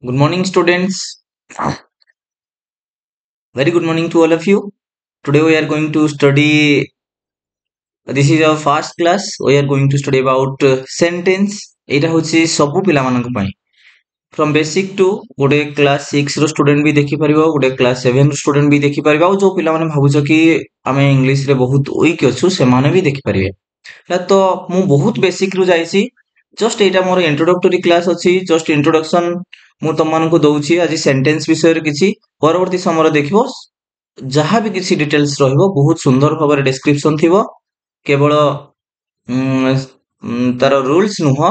Good morning, students. Very good morning to all of you. Today we are going to study. This is our first class. We are going to study about sentence. ଏଇଟା ହଉଛି ସବୁ ପିଲାମାନଙ୍କ ପାଇଁ from basic to ଗୋଟେ class 6 ର student ବି ଦେଖିପାରିବ ଗୋଟେ class 7 ର student ବି ଦେଖିପାରିବ ଆଉ ଯୋଉ ପିଲାମାନେ ଭାବୁଛ କି ଆମେ ଇଂଲିଶ ରେ ବହୁତ weak ଅଛୁ ସେମାନେ ବି ଦେଖିପାରିବେ ହେଲା ତ ମୁଁ ବହୁତ basic ରୁ ଯାଇଛି ଜଷ୍ଟ ଏଇଟା ମୋର introductory class ଅଛି ଜଷ୍ଟ introduction ମୁଁ ତମମାନଙ୍କୁ ଦଉଛି ଆଜି sentence ବିଷୟରେ କିଛି ପରବର୍ତ୍ତୀ ସମୟରେ ଦେଖିବ ଯାହା ବି କିଛି ଡିଟେଲ୍ସ ରହିବ ବହୁତ ସୁନ୍ଦର ଭାବରେ ଡେସ୍କ୍ରିପସନ ଥିବ କେବଳ ତାର ରୁଲ୍ସ ନୁହଁ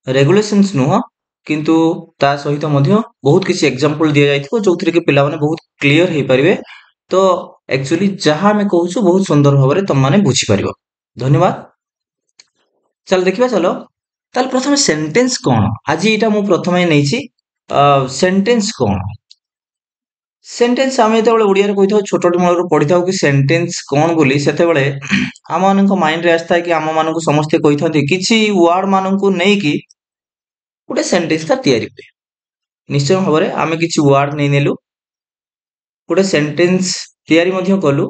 ରେଗୁଲେସନ୍ସ ନୁହଁ କିନ୍ତୁ ତା ସହିତ ମଧ୍ୟ ବହୁତ କିଛି ଏକ୍ସାମ୍ପଲ ଦିଆଯାଇଥିବ ଯୋଉଥିରେ କି ପିଲାମାନେ ବହୁତ କ୍ଲିୟର ହେଇପାରିବେ ତ ଆକ୍ଚୁଆଲି ଯାହା ଆମେ କହୁଛୁ ବହୁତ ସୁନ୍ଦର ଭାବରେ ତମମାନେ ବୁଝିପାରିବ ଧନ୍ୟବାଦ ଚାଲ ଦେଖିବା ଚାଲ ତାହେଲେ ପ୍ରଥମେ ସେଣ୍ଟେନ୍ସ କ'ଣ ଆଜି ଏଇଟା ମୁଁ ପ୍ରଥମେ ନେଇଛି ସେଣ୍ଟେନ୍ସ କ'ଣ ସେଣ୍ଟେନ୍ସ ଆମେ ଯେତେବେଳେ ଓଡ଼ିଆରେ କହିଥାଉ ଛୋଟଟି ମୂଳରୁ ପଢିଥାଉ କି ସେଣ୍ଟେନ୍ସ କ'ଣ ବୋଲି ସେତେବେଳେ ଆମମାନଙ୍କ ମାଇଣ୍ଡରେ ଆସିଥାଏ କି ଆମମାନଙ୍କୁ ସମସ୍ତେ କହିଥାନ୍ତି କିଛି ୱାର୍ଡ ମାନଙ୍କୁ ନେଇକି ଗୋଟେ ସେଣ୍ଟେନ୍ସଟା ତିଆରି ହୁଏ ନିଶ୍ଚୟ ଭାବରେ ଆମେ କିଛି ୱାର୍ଡ ନେଇନେଲୁ ଗୋଟେ ସେଣ୍ଟେନ୍ସ ତିଆରି ମଧ୍ୟ କଲୁ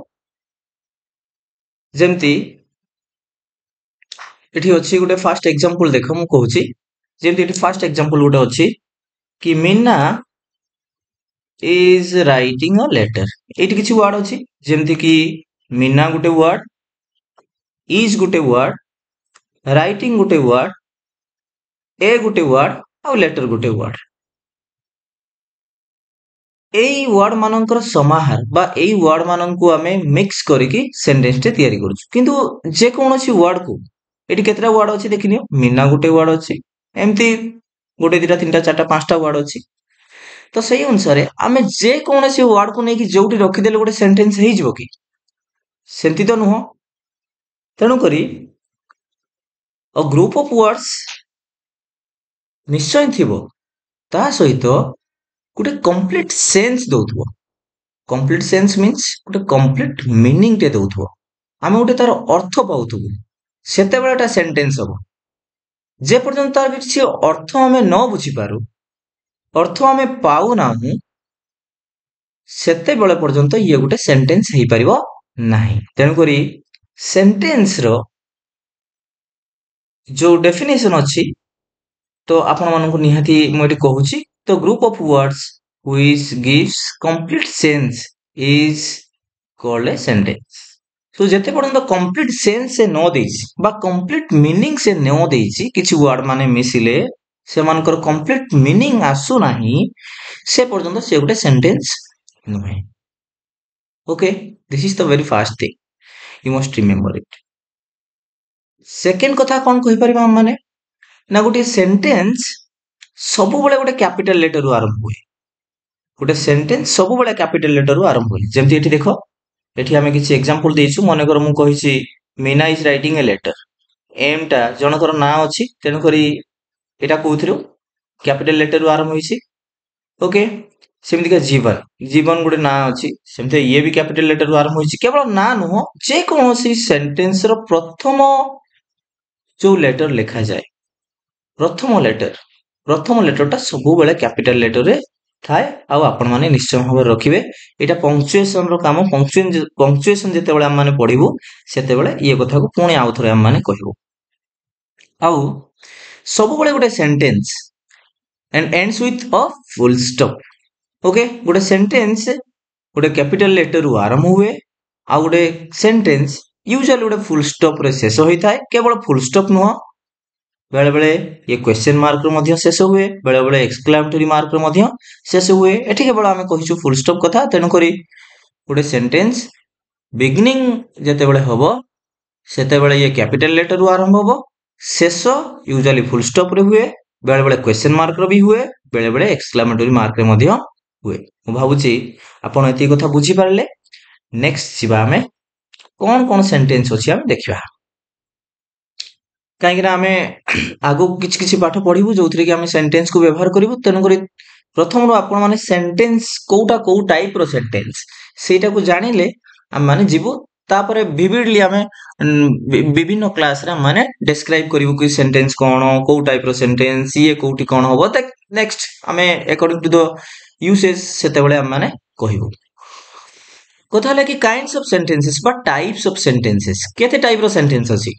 ଯେମିତି ଏଠି ଅଛି ଗୋଟେ ଫାଷ୍ଟ ଏକ୍ସାମ୍ପଲ ଦେଖ ମୁଁ କହୁଛି ଯେମିତି ଏଠି ଫାଷ୍ଟ ଏକ୍ସାମ୍ପଲ ଗୋଟେ ଅଛି କି Meena is writing a letter ଏଇଠି କିଛି ୱାର୍ଡ ଅଛି ଯେମିତି କି ମିନା ଗୋଟେ ୱାର୍ଡ is ଗୋଟେ ୱାର୍ଡ writing ଗୋଟେ ୱାର୍ଡ a ଗୋଟେ ୱାର୍ଡ ଆଉ letter ଗୋଟେ ୱାର୍ଡ ଏଇ ୱାର୍ଡ ମାନଙ୍କର ସମାହାର ବା ଏଇ ୱାର୍ଡ ମାନଙ୍କୁ ଆମେ ମିକ୍ସ କରିକି ସେଣ୍ଟେନ୍ସ ଟେ ତିଆରି କରୁଛୁ କିନ୍ତୁ ଯେ କୌଣସି ୱାର୍ଡକୁ ଏଠି କେତେଟା ୱାର୍ଡ ଅଛି ଦେଖିନିଅ ମିନା ଗୋଟେ ୱାର୍ଡ ଅଛି ଏମିତି ଗୋଟେ ଦିଟା ତିନିଟା ଚାରିଟା ପାଞ୍ଚଟା ୱାର୍ଡ ଅଛି ତ ସେଇ ଅନୁସାରେ ଆମେ ଯେ କୌଣସି ୱାର୍ଡକୁ ନେଇକି ଯୋଉଠି ରଖିଦେଲେ ଗୋଟେ ସେଣ୍ଟେନ୍ସ ହେଇଯିବ କି ସେମିତି ତ ନୁହଁ ତେଣୁକରି a group of words ନିଶ୍ଚୟ ଥିବ ତା ସହିତ ଗୋଟେ କମ୍ପ୍ଲିଟ ସେନ୍ସ ଦଉଥିବ କମ୍ପ୍ଲିଟ ସେନ୍ସ ମିନ୍ସ ଗୋଟେ କମ୍ପ୍ଲିଟ ମିନିଂ ଟେ ଦଉଥିବ ଆମେ ଗୋଟେ ତାର ଅର୍ଥ ପାଉଥିବୁ ସେତେବେଳେ ଏଟା ସେଣ୍ଟେନ୍ସ ହବ ଯେ ପର୍ଯ୍ୟନ୍ତ ତାର କିଛି ଅର୍ଥ ଆମେ ନ ବୁଝିପାରୁ ଅର୍ଥ ଆମେ ପାଉନାହୁଁ ସେତେବେଳେ ପର୍ଯ୍ୟନ୍ତ ଇଏ ଗୋଟେ ସେଣ୍ଟେନ୍ସ ହେଇପାରିବ ନାହିଁ ତେଣୁକରି ସେଣ୍ଟେନ୍ସର ଯୋଉ ଡେଫିନେସନ ଅଛି ତ ଆପଣମାନଙ୍କୁ ନିହାତି ମୁଁ ଏଠି କହୁଛି ତ group of words which gives complete sense is called a sentence so ଯେତେ ପର୍ଯ୍ୟନ୍ତ complete sense ସେ ନ ଦେଇଛି ବା complete meaning ସେ ନ ଦେଇଛି କିଛି ୱାର୍ଡ ମାନେ ମିଶିଲେ ସେମାନଙ୍କର complete meaning ଆସୁନାହିଁ ସେ ପର୍ଯ୍ୟନ୍ତ ସେ ଗୋଟେ ସେଣ୍ଟେନ୍ସ ନୁହେଁ okay this is the very first thing you must remember it second କଥା କ'ଣ କହିପାରିବା ଆମମାନେ ନା ଗୋଟେ ସେଣ୍ଟେନ୍ସ ସବୁବେଳେ ଗୋଟେ କ୍ୟାପିଟାଲ ଲେଟରରୁ ଆରମ୍ଭ ହୁଏ ଗୋଟେ ସେଣ୍ଟେନ୍ସ ସବୁବେଳେ କ୍ୟାପିଟାଲ ଲେଟରରୁ ଆରମ୍ଭ ହୁଏ ଯେମିତି ଏଠି ଦେଖ ଏଠି ଆମେ କିଛି ଏକ୍ସାମ୍ପଲ ଦେଇଛୁ ମନେକର ମୁଁ କହିଛି Mina is writing a letter M ଟା ଜଣଙ୍କର ନାଁ ଅଛି ତେଣୁକରି ଏଇଟା କୋଉଥିରୁ କ୍ୟାପିଟାଲ ଲେଟରରୁ ଆରମ୍ଭ ହେଇଛି ଓକେ ସେମିତିକା ଜୀବନ ଜୀବନ ଗୋଟେ ନାଁ ଅଛି ସେମିତି ଇଏ ବି କ୍ୟାପିଟାଲ ଲେଟରରୁ ଆରମ୍ଭ ହେଇଛି କେବଳ ନାଁ ନୁହଁ ଯେକୌଣସି ସେଣ୍ଟେନ୍ସର ପ୍ରଥମ ଯୋଉ ଲେଟର ଲେଖାଯାଏ ପ୍ରଥମ ଲେଟରଟା ସବୁବେଳେ କ୍ୟାପିଟାଲ ଲେଟରରେ ଥାଏ ଆଉ ଆପଣମାନେ ନିଶ୍ଚୟ ଭାବରେ ରଖିବେ ଏଇଟା ପଙ୍କ୍ଚୁଏସନର କାମ ପଙ୍କ୍ଚୁଏସନ ଯେତେବେଳେ ଆମମାନେ ପଢିବୁ ସେତେବେଳେ ଇଏ କଥାକୁ ପୁଣି ଆଉ ଥରେ ଆମମାନେ କହିବୁ ଆଉ ସବୁବେଳେ ଗୋଟେ sentence and ends with a full stop okay ଗୋଟେ ସେଣ୍ଟେନ୍ସ ଗୋଟେ କ୍ୟାପିଟାଲ ଲେଟରରୁ ଆରମ୍ଭ ହୁଏ ଆଉ ଗୋଟେ ସେଣ୍ଟେନ୍ସ ୟୁଜୁଆଲି ଗୋଟେ ଫୁଲ ଷ୍ଟପରେ ଶେଷ ହୋଇଥାଏ କେବଳ ଫୁଲ ଷ୍ଟପ ନୁହଁ ବେଳେବେଳେ ଇଏ କ୍ୱେଶ୍ଚନ ମାର୍କରେ ମଧ୍ୟ ଶେଷ ହୁଏ ବେଳେବେଳେ ଏକ୍ସକ୍ଲାମେଟୋରୀ ମାର୍କରେ ମଧ୍ୟ ଶେଷ ହୁଏ ଏଠି କେବଳ ଆମେ କହିଛୁ ଫୁଲ ଷ୍ଟପ କଥା ତେଣୁକରି ଗୋଟେ ସେଣ୍ଟେନ୍ସ ବିଗିନିଂ ଯେତେବେଳେ ହବ ସେତେବେଳେ ଇଏ କ୍ୟାପିଟାଲ ଲେଟରରୁ ଆରମ୍ଭ ହବ ଶେଷ ୟୁଜୁଆଲି ଫୁଲ ଷ୍ଟପରେ ହୁଏ ବେଳେବେଳେ କ୍ୱେଶ୍ଚନ ମାର୍କର ବି ହୁଏ ବେଳେବେଳେ ଏକ୍ସକ୍ଲାମେଟୋରୀ ମାର୍କରେ ମଧ୍ୟ ହୁଏ ମୁଁ ଭାବୁଛି ଆପଣ ଏତିକି କଥା ବୁଝିପାରିଲେ ନେକ୍ସଟ ଯିବା ଆମେ କ'ଣ କ'ଣ ସେଣ୍ଟେନ୍ସ ଅଛି ଆମେ ଦେଖିବା କାହିଁକିନା ଆମେ ଆଗକୁ କିଛି କିଛି ପାଠ ପଢିବୁ ଯୋଉଥିରେ କି ଆମେ ସେଣ୍ଟେନ୍ସକୁ ବ୍ୟବହାର କରିବୁ ତେଣୁକରି ପ୍ରଥମରୁ ଆପଣମାନେ ସେଣ୍ଟେନ୍ସ କୋଉଟା କୋଉ ଟାଇପର ସେଣ୍ଟେନ୍ସ ସେଇଟାକୁ ଜାଣିଲେ ଆମେମାନେ ଯିବୁ तापर विविडली आम विभिन्न क्लास रे माने डिस्क्राइब करिवु कि सेंटेंस कोन को टाइप रो सेंटेंस ये कोठी कोन होबो त नेक्स्ट आमे अकॉर्डिंग टू द यूसेज सेते बेले हम माने कहिवु कथा होला कि काइंड्स ऑफ सेंटेंसेस बा टाइप्स ऑफ सेंटेंसेस केते टाइप रो सेंटेंस अछि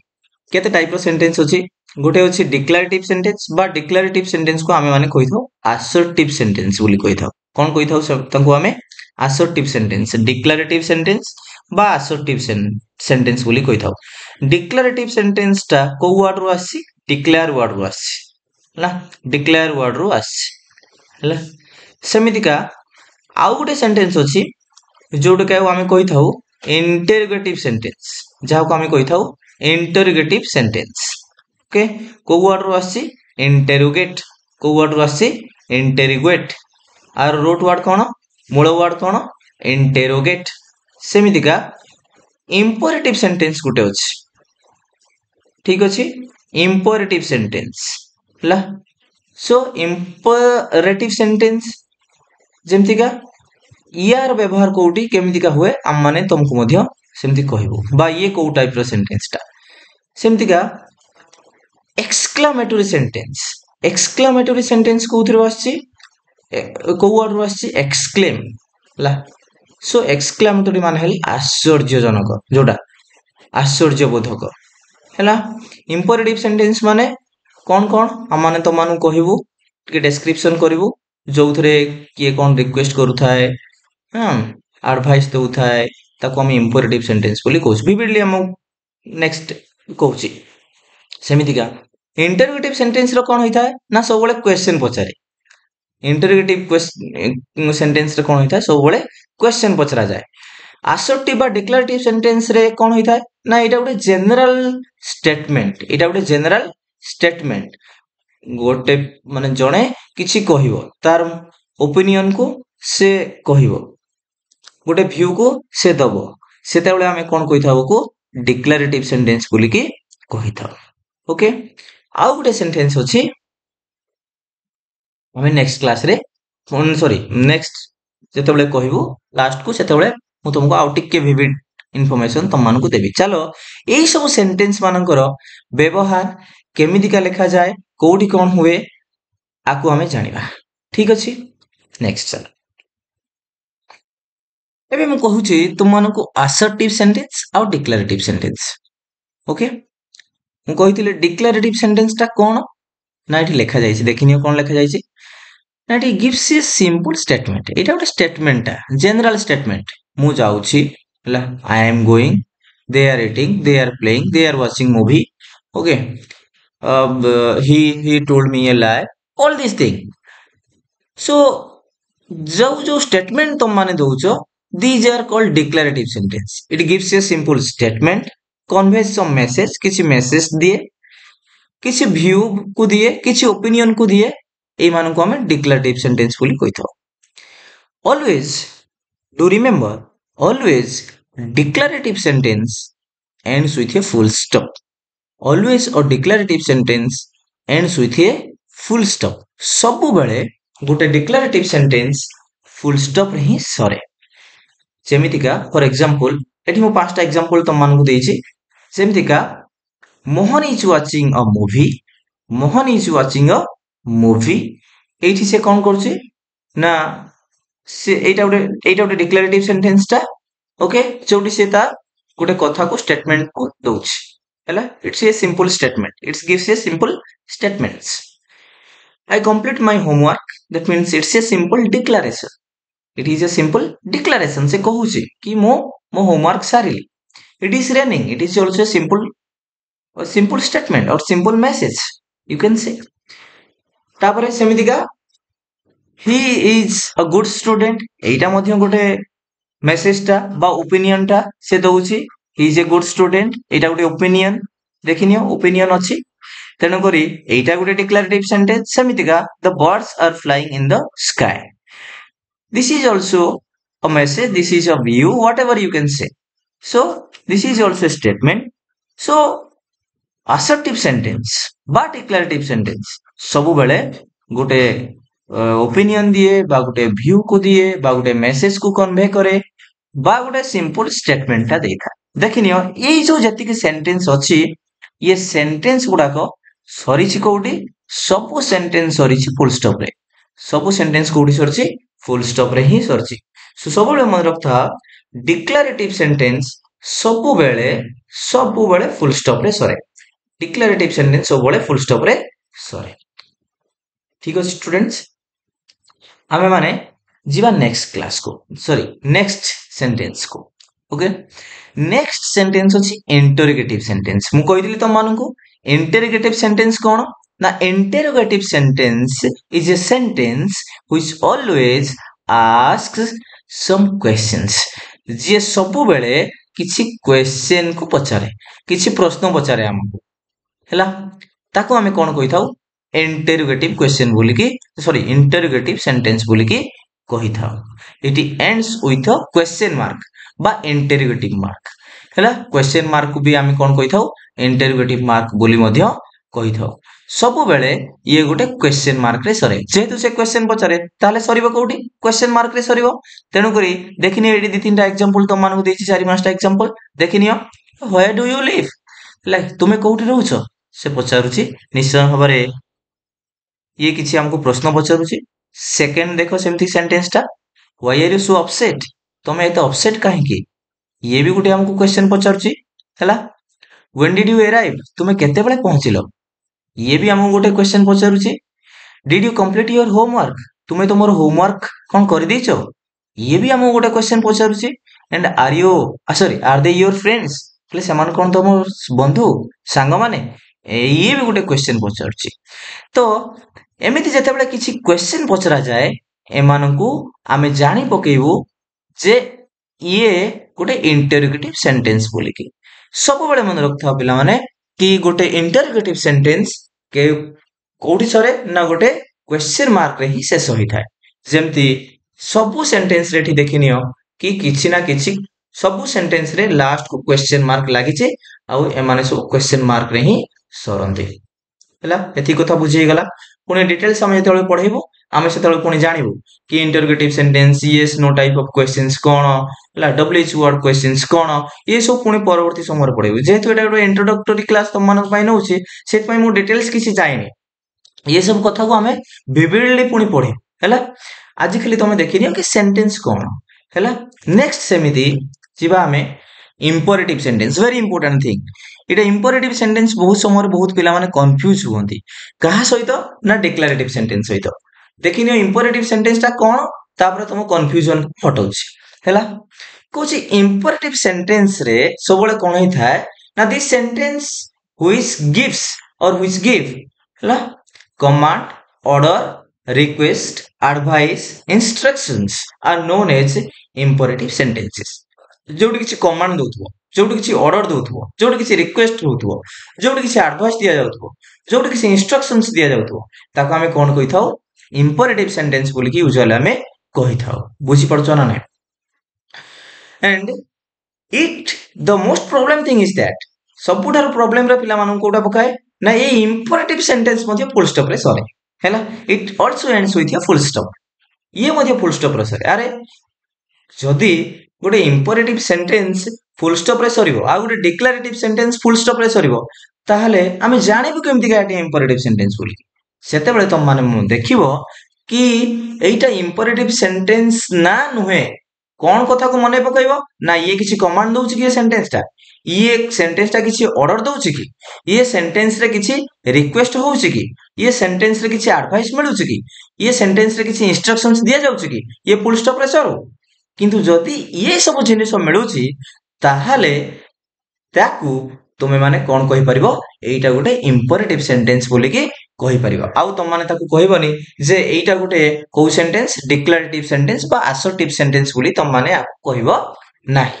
केते टाइप रो सेंटेंस अछि गोटे अछि डिक्लेरेटिव सेंटेंस बा डिक्लेरेटिव सेंटेंस को आमे माने कहिथौ असर्टिव सेंटेंस बोली कहिथौ कोन कहिथौ सब तंको आमे असर्टिव सेंटेंस डिक्लेरेटिव सेंटेंस बा असर्टिव सेंटेंस बोली कहिथौ डिक्लेरेटिव सेंटेंस ता को वर्ड रो आसी डिक्लेयर वर्ड रो आसी हला डिक्लेयर वर्ड रो आसी हला सेमितिका आउ गोटे सेंटेंस अछि जोटा क्या आम कही था इंटरोगेटिव सेंटेंस जहाँ को आम कही था इंटरोगेटिव सेंटेंस ओके को वर्ड रो आसी इंटरोगेट को वर्ड रो आसी इंटरोगेट आर रूट वर्ड कौन मूल वर्ड कौन इंटरोगेट सेमितिका इंपरेटिव सेंटेंस गुटे अछि ठीक अछि इंपरेटिव सेंटेंस ला सो इंपरेटिव सेंटेंस जेमतिका यार व्यवहार कोउटी केमितिका हुए आम माने तुमको मध्य सेमति कहबो बा ये को टाइप रो सेंटेंस ता सेमतिका एक्सक्लेमेटरी सेंटेंस कोउथरो आछि को वर्ड रो आछि एक्सक्लेम ला सो एक्सक्लेमेटरी माने हल आश्चर्यजनक जोटा आश्चर्यबोधक हैला इंपरेटिव सेंटेंस माने कोन कोन हम माने तो मानु कहबो के डिस्क्रिप्शन करबो जोथरे किए कोन रिक्वेस्ट करूथाय हाँ एडवाइस दउथाय ताको हम इंपरेटिव सेंटेंस बोली कहू विविडली हम नेक्स्ट कहूची सेमितिका इंटरोगेटिव सेंटेंस रो कोन होइथाय ना सब बळे क्वेश्चन पचारे इंटरोगेटिव क्वेश्चन सेंटेंस रे कोन होइथाय सब बळे क्वेश्चन पचरा जाय असर्टिव बा डिक्लेरेटिव सेंटेंस रे कोन होइथाय ना एटा गोटे जनरल स्टेटमेंट गोटे माने जणे किछि कहिवो तार ओपिनियन को से कहिवो गोटे व्यू को से दबो सेते बेले हमें कोन कहिथाबो को डिक्लेरेटिव सेंटेंस बोली कि कहिथाउ ओके आउ गोटे सेंटेंस अछि हमें नेक्स्ट क्लास रे सॉरी नेक्स्ट जेते बेले कहिवो लास्ट को सेते बेले मु तुमको आउ टिके विविड इन्फॉर्मेशन तुम मानको देबी चलो एई सब सेंटेंस मानकर व्यवहार केमिदिका लिखा जाए कोठी कोन हुए आकु हमें जानिबा ठीक अछि नेक्स्ट चलो एबे मु कहूची तुम मानको असर्टिव सेंटेंस और डिक्लेरेटिव सेंटेंस ओके मु कहिथिले डिक्लेरेटिव सेंटेंस ता कोन ना एठी लिखा जायछि देखिनियो कोन लिखा जायछि ना एठी गिव्स ए सिंपल स्टेटमेंट एटा गोटे स्टेटमेंट ता जनरल स्टेटमेंट मु जाउछि हला I am going they are eating they are playing they are watching movie okay he told me a lie all these thing so जो statement तुम माने दोचो these are called declarative sentence it gives a simple statement conveys some message किसी message दिए किसी view को दिए किसी opinion को दिए ए मानन को हमें declarative sentence बोली कहिथो always do remember always declarative sentence ends with a full stop always or declarative sentence ends with a full stop सब बेले गोटे डिक्लेरेटिव सेंटेंस फुल स्टॉप रे ही सरे जेमितिका फॉर एग्जांपल एठी मो पांचटा एग्जांपल तुम मानकु देइछि जेमितिका Mohan is watching a movie Mohan is watching a movie एठी से कोन करछि ना से एटा गोटे डिक्लेरेटिव सेंटेंस ता ओके जोटी से ता गोटे कथा को स्टेटमेंट को दोछि हैला it's a simple statement it's gives a simple statements I complete my homework that means it's a simple declaration it is a simple declaration से कहूची कि मो homework सारिली it is raining it is also a simple statement or simple message you can say तापरे सेमितिका he is a good student एटा मध्य गोटे message ता बा opinion ता से दोची he is a good student एटा गोटे ओपिनियन देखिनियो ओपिनियन अछि तेणु करी एटा गोटे डिक्लेरेटिव सेंटेंस सेमितिका the birds are flying in the sky this is also a message this is a view whatever you can say so this is also a statement so assertive sentence बा declarative sentence सब बेले गोटे opinion दिए बा गोटे view को दिए बा गोटे मेसेज को कन्वे करे बा गोटे सिंपल स्टेटमेंट ता देथा देखिनियो ये जो जति सेंटेंस अच्छी ये सेंटेंस गुड़ाक सरी कौटी सब सेंटेंस सरी फुल स्टॉप रे सब सेंटेंस कौटी सरी फुल स्टॉप रे ही सरी सब मन रखता डिक्लेरेटिव सेंटेंस सब बेले फुल स्टॉप रे सरे डिक्लेरेटिव सेंटेंस सब बेले फुल स्टॉप रे सरे ठीक अछि स्टूडेंट्स आमे माने जीवा नेक्स्ट क्लास को सॉरी नेक्स्ट सेंटेंस को ओके नेक्स्ट सेंटेंस अछि इंटरोगेटिव सेंटेंस मु कहिदिली तुम मानकु इंटरोगेटिव सेंटेंस कोन ना interrogative sentence is a sentence which always asks some questions जे सब बेले किछि क्वेश्चन को पचारे किछि प्रश्न पचारे हमकु हैला ताको हमें कोन कहिथाउ इंटरोगेटिव क्वेश्चन बोली की सॉरी इंटरोगेटिव सेंटेंस बोली की कही था it ends with a question mark बा इंटरोगेटिव मार्क हैला क्वेश्चन मार्क को भी आमे कोन कही थाउ इंटरोगेटिव मार्क बोली मध्य कही थाउ सब बेले ये गोटे क्वेश्चन मार्क रे सरे जेहेतु से क्वेश्चन पचारे ताले सरीबो कोठी क्वेश्चन मार्क रे सरीबो तेनु करी देखिनि एडी दि तीनटा एग्जांपल तो मानकु देछि चारि पांचटा एग्जांपल देखिनियो where do you live like तुमे कोठी रहउछो से पचारुछि निश्चय भाबरे ये किसी हमको प्रश्न पचारुछि सेकंड देखो सेमती सेंटेंस टा why are you so upset तमे एते अपसेट काहे की ये भी गुटे हमको क्वेश्चन पचारुछि हैला व्हेन डिड यू अराइव तुमे केते बेले पहुंचिलो ये भी हमको गुटे क्वेश्चन पचारुछि did you complete your homework तुमे तोमर होमवर्क कोन कर देछो ये भी हमको गुटे क्वेश्चन पचारुछि and are you sorry are they your friends એટલે ସେମାନେ કોણ તમો ବନ୍ଧୁ ସାଙ୍ଗମାନେ ये भी गोटे क्वेश्चन पचारुछि तो एमिति जेतेबेले किछि क्वेश्चन पचरा जाए एमानकु आमे जानि पकेइबु जे ये गोटे इंटरोगेटिव सेंटेंस बोली की सब बेले मन रखथा पिला माने कि गोटे इंटरोगेटिव सेंटेंस के कोठी सरे ना गोटे क्वेश्चन मार्क रे ही शेष होई थाए जेमति सब सेंटेंस रे ठी देखिनियो कि किछि ना किछि सब सेंटेंस रे लास्ट को क्वेश्चन मार्क लागि छे आ एमाने सब क्वेश्चन मार्क रे ही सरंती हैला एथि कथा बुझी गला पुणे डिटेल्स हम जेतेबेले पढेबो आमे सेतेबेले पुणे जानिबो कि interrogative sentence yes no type of questions कोन हैला डब्ल्यूएच वर्ड क्वेश्चंस कोन ये सब पुणे परवर्ती समय रे पढेबो जेहेतु एटा एक इंट्रोडक्टरी क्लास तुम मानक पई नउची सेत पई मु डिटेल्स किछि जाइनी ये सब कथा को आमे विविडली पुणी पढे हैला आज खाली तुम देखिनियो कि सेंटेंस कोन हैला नेक्स्ट सेमिति जिबा आमे imperative sentence very important thing इटा इंपरेटिव सेंटेंस बहुत समय बहुत पिला माने कंफ्यूज हुवंती कहा सहित ना डिक्लेरेटिव सेंटेंस सहित देखिनियो इंपरेटिव सेंटेंस ता कोन तापर तुम कंफ्यूजन हटौछि हैला कोछि इंपरेटिव सेंटेंस रे सबले कोन होई थाए ना this sentence which gives or which give हैला command order request advice instructions are known as imperative sentences जोटी किछि कमांड दउथबो जोटी किछि ऑर्डर दउथबो जोटी किछि रिक्वेस्ट होउथबो जोटी किछि एडवाइस दिया जाउथबो जोटी किछि इंस्ट्रक्शंस दिया जाउथबो ताको हमें कोन कहिथाउ इंपरेटिव सेंटेंस बोली कि यूजुअली हमें कहिथाउ बुझी पड़छो ना नै and it the most problem thing is that सबुठार प्रॉब्लम रे पिला मानन कोटा पकाए ना ये इंपरेटिव सेंटेंस मध्ये फुल स्टॉप रे सरे हैला it also ends with a full stop ये मध्ये फुल स्टॉप रे सरे अरे जदी गोटे इंपरेटिव सेंटेंस फुल स्टॉप रे सरीबो आ गोटे डिक्लेरेटिव सेंटेंस फुल स्टॉप रे सरीबो ताहले आमे जानिबो केमति का एटी इंपरेटिव सेंटेंस बोली सेते बेले तुम माने देखिबो कि एटा इंपरेटिव सेंटेंस ना नुहे कोन कथा को मने पकाइबो ना ये किछि कमांड दउछि कि सेंटेंस टा किछि ऑर्डर दउछि कि ये सेंटेंस रे किछि रिक्वेस्ट होउछि कि ये सेंटेंस रे किछि एडवाइस मिलुछि कि ये सेंटेंस रे किछि इंस्ट्रक्शंस दिया जाउछि कि ये फुल स्टॉप रे सरो किंतु जदि ये सब जिनिस मिलुछि ताहाले ताकू तुमे माने कोन कहि परिबो एटा गोटे इंपरेटिव सेंटेंस बोली कि कहि परिबो आउ तुम माने ताकू कहिबोनी जे एटा गोटे को सेंटेंस डिक्लेरेटिव सेंटेंस बा असर्टिव सेंटेंस बोली तुम माने कहिबो नाही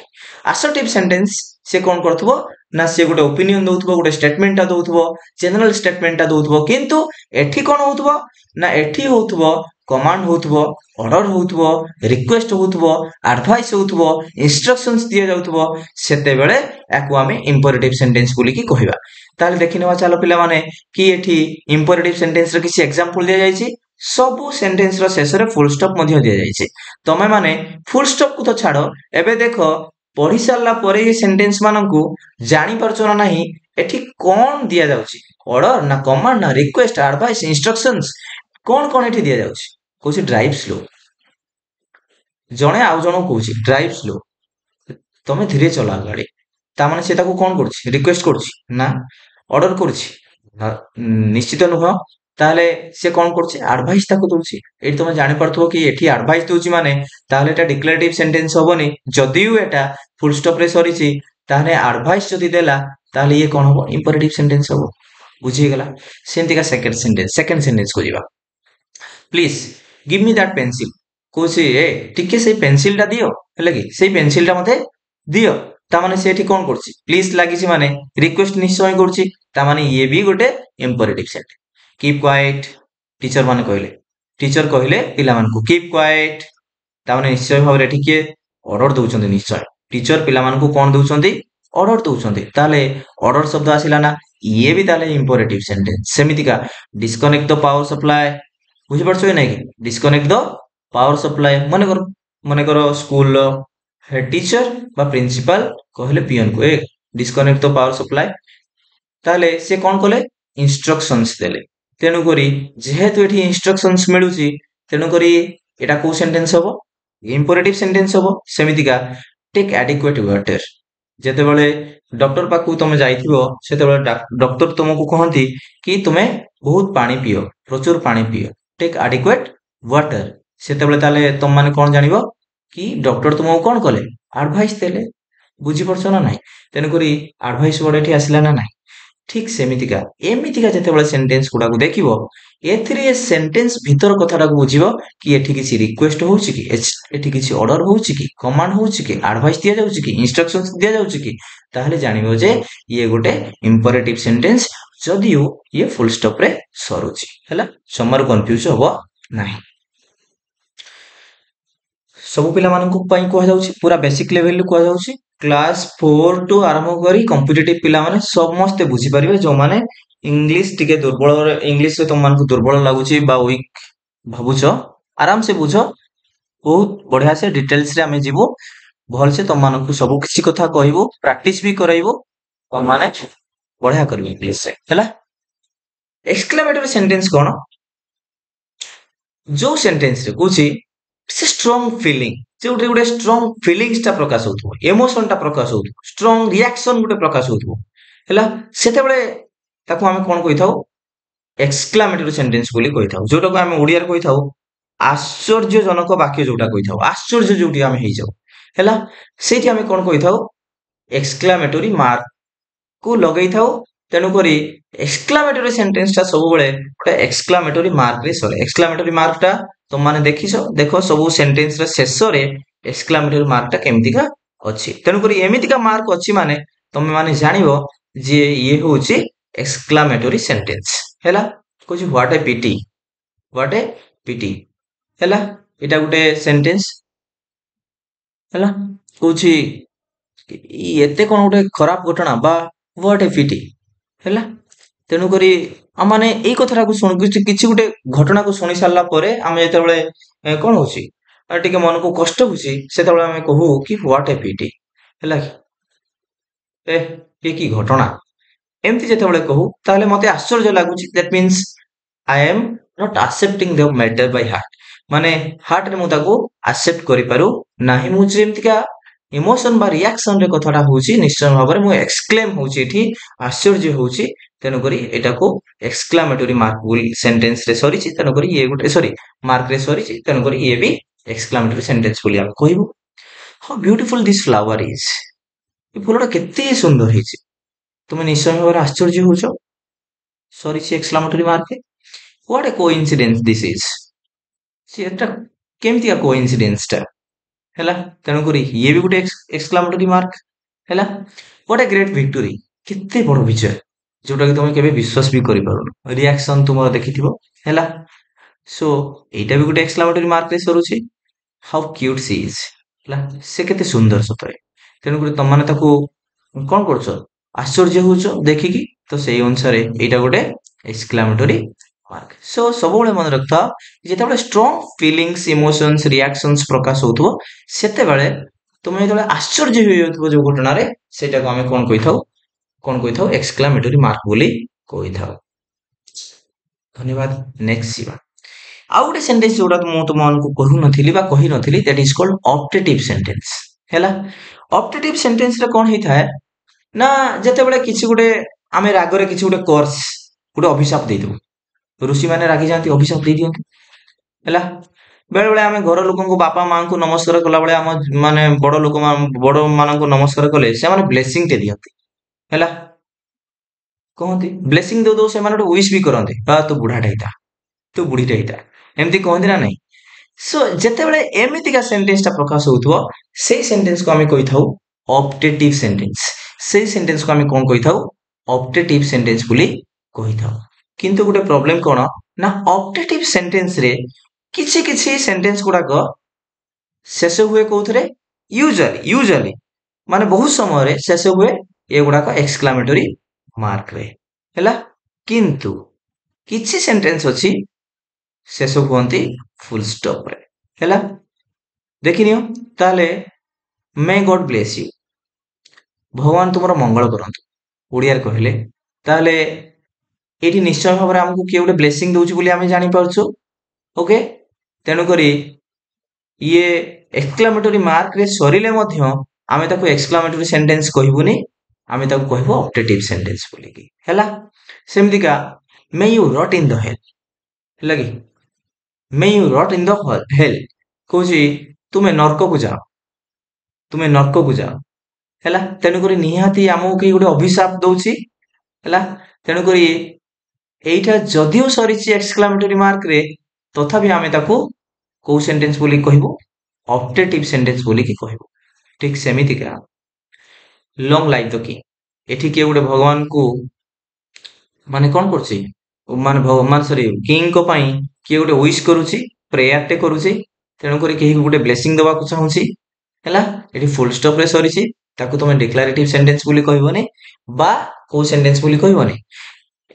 असर्टिव सेंटेंस से कोन करथबो ना से गोटे ओपिनियन दउथबो गोटे स्टेटमेंट ता दउथबो जनरल स्टेटमेंट ता दउथबो किंतु एठी कोन होथबो ना एठी होथबो कमांड होथबो ऑर्डर होथबो रिक्वेस्ट होथबो एडवाइस होथबो इंस्ट्रक्शंस दिया जाउथबो सेते बेले याकू आमे इंपरेटिव सेंटेंस बोली कि कहिबा ताले देखिनवा चालो पिला माने कि एठी इंपरेटिव सेंटेंस रे किछि एग्जांपल दिया जायछि सब सेंटेंस रो शेष रे फुल स्टॉप मध्ये दिया जायछि तमे माने फुल स्टॉप को तो छाडो एबे देखो पढ़ी सारा पर ये सेंटेंस मानक जानी पारछ ना नहीं एठी कौन दिया जाउची ऑर्डर ना कमांड ना रिक्वेस्ट एडवाइस इंस्ट्रक्शंस कौन कौन एठी दिया जाउची कोसी ड्राइव स्लो जणे आउ जणो कहूची ड्राइव स्लो तमे धीरे चला गाड़ी ता माने से ताको कौन करछि रिक्वेस्ट करछि ना ऑर्डर करछि निश्चित नुह ताहले से कौन करछि एडवाइस ताको दउछि एठी तमे जानि परथबो कि एठी एडवाइस दउछि माने ताहले एटा डिक्लेरेटिव सेंटेंस होबनी जदिउ एटा फुल स्टॉप रे सरीछि ताहले एडवाइस जदि देला ताहले ये कोन होबो इंपेरेटिव सेंटेंस होबो बुझी गेला सेंति का सेकंड सेंटेंस को जीवा please give me that pencil कोसी ए टिके से पेंसिल टा दियो हेले कि से पेंसिल टा मते दियो ता माने से एठी कोन करछि प्लीज लागिछि माने रिक्वेस्ट निश्चय करछि ता माने ये भी गोटे imperative sentence keep quiet teacher कहले पिला मान को कीप क्वाइट ता माने निश्चय भाव रे एठी के ऑर्डर दउछन्ते निश्चय टीचर पिला मान को कोन दउछन्ते ऑर्डर दउछन्ते ताले ऑर्डर शब्द आसिला ना ये भी ताले इंपेरेटिव सेंटेंस सेमिति का डिस्कनेक्ट द पावर सप्लाई बुझी पारछो कि नै कि डिस्कनेक्ट द पावर सप्लाई मने करो स्कूल हेड टीचर बा प्रिंसिपल कहले पियन को ए डिस्कनेक्ट द पावर सप्लाई ताले से कोन कले इंस्ट्रक्शंस देले तेनु करी जेहेतु एठी इंस्ट्रक्शंस मिलुची तेनु करी एटा को सेंटेंस हबो इंपेरेटिव सेंटेंस हबो सेमिति का टेक एडिक्वेट वाटर जेते बेले डॉक्टर पाकू तुम जाइथिबो सेते बेले डॉक्टर तुमको कहंती कि तुमे बहुत पानी पियो प्रचुर पानी पियो टेक एडिक्वेट वाटर सेते बेले ताले तुम माने कोन जानिबो कि डॉक्टर तुमको कोन कले एडवाइस देले बुझी परछो ना नाही तेनु करी एडवाइस वर्ड एठी आसिला ना नाही ठीक सेमितिका एमितिका जेते बेले सेंटेंस गुडा को देखिबो एथिरे ए सेंटेंस भीतर कथाटा को बुझिबो कि एठी किछि रिक्वेस्ट होउछि कि एठी किछि ऑर्डर होउछि कि कमांड होउछि कि एडवाइस दिया जाउछि कि इंस्ट्रक्शंस दिया जाउछि कि ताहले जानिबो जे ये गोटे इंपेरेटिव सेंटेंस जदियो ये फुल स्टॉप रे सरुछि हैला समर कंफ्यूज होबो नाही सब पिला मानन को पई को जाउछि पूरा बेसिक लेवल को जाउछि क्लास 4 टू आरंभ करी कॉम्पिटिटिव पिला माने समस्त बुझी परिबे जो माने इंग्लिश टिके दुर्बल इंग्लिश रे तुम मान को दुर्बल लागुछि बा वीक भाबुछ आराम से बुझो बहुत बढ़िया से डिटेल्स रे हमें जीवो भल से तुम मान को सब किछि कथा कहइबो प्रैक्टिस भी कराइबो तुम माने बढ़िया करबो इंग्लिश से हैला एक्सक्लेमेटरी सेंटेंस कोन जो सेंटेंस रे कुछि से स्ट्रांग फीलिंग जोटे गोटे स्ट्रांग फीलिंग्स टा प्रकाश होथबो इमोशन टा प्रकाश होथबो स्ट्रांग रिएक्शन गोटे प्रकाश होथबो हैला सेते बेले ताको हमें कोन कहिथाउ एक्सक्लेमेटरी सेंटेंस बोली कहिथाउ जोटा को हमें ओडिया रे कहिथाउ आश्चर्यजनक वाक्य जोटा कहिथाउ आश्चर्य जोटी हमें हेइ जाउ हैला सेठी हमें कोन कहिथाउ एक्सक्लेमेटरी मार्क को लगै थाउ तेनु करी एक्सक्लेमेटरी सेंटेंस टा सब बेले गोटे एक्सक्लेमेटरी मार्क रे सरे एक्सक्लेमेटरी मार्क टा तुम माने देखिसो देखो सब सेंटेंस रे शेष रे एक्सक्लेमेटरी मार्क टा केमति का अछि तेनु करी एमिति का मार्क अछि माने तुम माने जानिबो जे ये होछि एक्सक्लेमेटरी सेंटेंस हैला कोछि व्हाट ए पीटी हैला एटा गोटे सेंटेंस हैला कोछि एते कोन गोटे खराब घटना बा व्हाट ए पीटी हैला तेनु करी आमाने एई कथरा को सुन किछि गोटे घटना को सुनि सारला परे आमे जेते बेले कोन होछि टिके मन को कष्ट होछि सेते बेले आमे कहू कि व्हाट ए पीटी हैला ए की घटना एमती जेते बेले कहू ताले मते आश्चर्य लागुछि that means I am not accepting the matter by heart माने हार्ट रे मु ताको एक्सेप्ट करि पारु नाही मु जेमती का इमोशन बा रिएक्शन रे कथाटा होछि निश्चय भाबरे मु एक्सक्लेम होछि एठी आश्चर्य होछि तेनु करी एटा को एक्सक्लेमेटरी मार्क बोल सेंटेंस रे सरीछि तेनु करी ये गुटे सॉरी मार्क रे सरीछि तेनु करी ये भी एक्सक्लेमेटरी सेंटेंस बोली हम कहबो how beautiful this flower is ए फुलटा केते सुंदर हिछि तुम निश्चय भाबरे आश्चर्य होछो सरीछि exclamatory mark what a coincidence this is सी एटा केमति का कोइंसिडेंस टा हैला तेनु करी ये भी गुटे एक्सक्लेमेटरी मार्क हैला व्हाट ए ग्रेट विक्टोरी केते बड़ विजय जोटा कि तुम केबे विश्वास भी करि पारो रिएक्शन तुम देखिथिबो हैला सो एटा भी गुटे एक्सक्लेमेटरी मार्क रे सरुछि हाउ क्यूट सी इज हैला से केते सुंदर सतरे तेनु करी तुम माने ताको कोन करछो आश्चर्य होछो देखिकी तो सेही अनुसार एटा गुटे एक्सक्लेमेटरी मार्क सो सब बेले मन रखता जेते बेले स्ट्रांग फीलिंग्स इमोशंस रिएक्शंस प्रकाश होथबो सेते बेले तुम जो आश्चर्य हो जो घटना से आम कौन कही था एक्सक्लामेटरी मार्क बोली कही था। धन्यवाद। नेक्स्ट जीवा आउ गोटे सेंटेंस जोड़ा मु तुमको कहू नथिली बा कहि नथिली that is called optative sentence हैला। ऑप्टेटिव सेंटेंस रे कोन हेता है ना जते बेले किछि गुटे आमे रागरे किछि गुटे कोर्स गुटे अभिशाप दे दउ ऋषि माने रागी जानती अभिशाप दे दियंती हैला। बेले बेले आमे घर लोकन को बापा मां को नमस्कार कला बेले आम माने बड़ मान को नमस्कार कले से माने ब्लेसिंग टे दियंती हैला। कहती ब्लेसिंग दो से माने विश भी करंती बा तू बुढ़ाटा हेता तू बुढ़ीटा हेता एमती कहती ना नहीं। सो जेते बेले एमितिका सेंटेंस टा प्रकाश होउथो से सेंटेंस को आमे कहि थाउ ऑप्टेटिव सेंटेंस। से सेंटेंस को आमे कोन कहि थाउ ऑप्टेटिव सेंटेंस बोली कहि थाउ। किंतु गुटे प्रॉब्लम कोन ना ऑप्टेटिव सेंटेंस रे किछि किछि सेंटेंस गुडा को शेष हुए कोथरे यूजुअली माने बहुत समय रे शेष हुए ए गुडा को एक्सक्लेमेटरी मार्क रे हैला। किंतु किछि सेंटेंस अछि शेष हुअंती फुल स्टॉप रे हैला। देखिनियो ताले मे गॉड ब्लेस यू भगवान तुमर मंगल करंतु ओडिया कहले ताले एठी निश्चय भाବରେ हमकु किए गोटे ब्लेसिंग दउची बोली आमे जानि पारछु। ओके तेनु करी ये एक्सक्लेमेटरी मार्क रे सरिले मध्य आमे ताको एक्सक्लेमेटरी सेंटेंस कहिबुनी आमे ताको कहबो ऑप्टेटिव सेंटेंस बोली की हैला। सेमति का may you rot in the hell हैला की may you rot in the hell कोजी तुमे नरक को जाओ तुमे नरक को जाओ हैला। तेनु करी निहाती हमकु की गोटे अभिशाप दउची हैला। तेनु करी एइटा जदियो सरिची एक्सक्लेमेटरी मार्क रे तथापि आमे ताको को सेंटेंस बोली कहबो ऑप्टेटिव सेंटेंस बोली की कहबो। ठीक सेमिति का लॉन्ग लाइफ द किंग एठी के गोटे भगवान को माने कोन करछि माने भगवान सॉरी किंग को पई के गोटे विश करूछि प्रेयर टे करूछि तेनु करी केही गोटे ब्लेसिंग दबा को चाहूछि हैला। एठी फुल स्टॉप रे सरिछि ताको तमे डिक्लेरेटिव सेंटेंस बोली कहबोनी बा को सेंटेंस बोली कहबोनी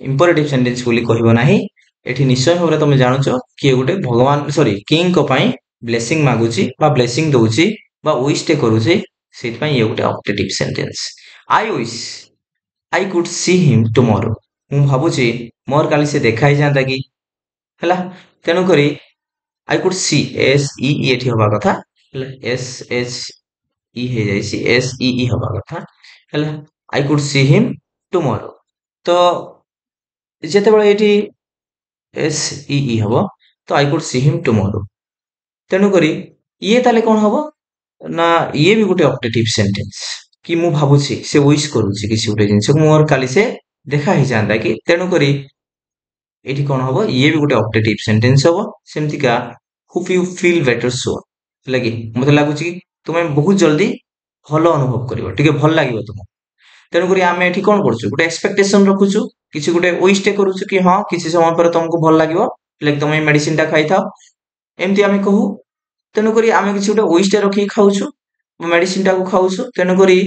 इंपरेटिव सेंटेंस बोली कहबो नाही। एठी निश्चय भाबरे तमे जानुचो कि गोटे भगवान सॉरी किंग को पई ब्लेसिंग मागुची बा ब्लेसिंग दउची बा विश टे करूची सेट पई ये गोटे optative sentence. I wish I could see him tomorrow मु भाबुची मोर काली से देखा ही जानता कि हैला। तेनु करी आई कुड सी एस ई एठी होबा कथा हैला एस एच ई हे जाइसी एस ई होबा कथा हैला। I could see him tomorrow तो जेते बेले एठी एस ई हबो तो I could see him tomorrow तेनु करी ये ताले कोन हबो ना ये भी गोटे ऑप्टेटिव सेंटेंस कि मु भाबुची से विश करूची किसी गोटे जिंस को मोर काली से देखा ही जानता कि तेनु करी एठी कोन हबो ये भी गोटे ऑप्टेटिव सेंटेंस हबो। सेमति का hope you feel better so लगी मते लागुची कि तुमे बहुत जल्दी भलो अनुभव करिवो ठीक भल लागिवो तुम। तेनु करी आमे एठी कोन करछु गोटे एक्सपेक्टेशन रखुछु किसी गोटे विश टे करूछु कि हां किसी समय पर तुमको भल लागिवो लाइक तुम मेडिसिन टा खाइ थाओ एमती आमे कहू। तेनु करी आमे किसी गोटे विश टे रखी खाउछु मेडिसिन टा को खाउछु तेनु करी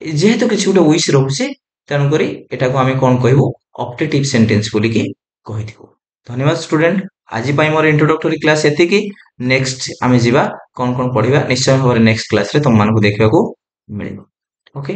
जेहेतु किसी गोटे विश रहउछि तेनु करी एटा को आमे कोन कहबो ऑप्टेटिव सेंटेंस बोली की कहिथिबो। धन्यवाद स्टूडेंट आज पई मोर इंट्रोडक्टरी क्लास एति नेक्स्ट आमे जिबा कोन कोन पढिबा निश्चय भाबरे नेक्स्ट क्लास रे तुम मानको देखिबा को मिलिबो। ओके।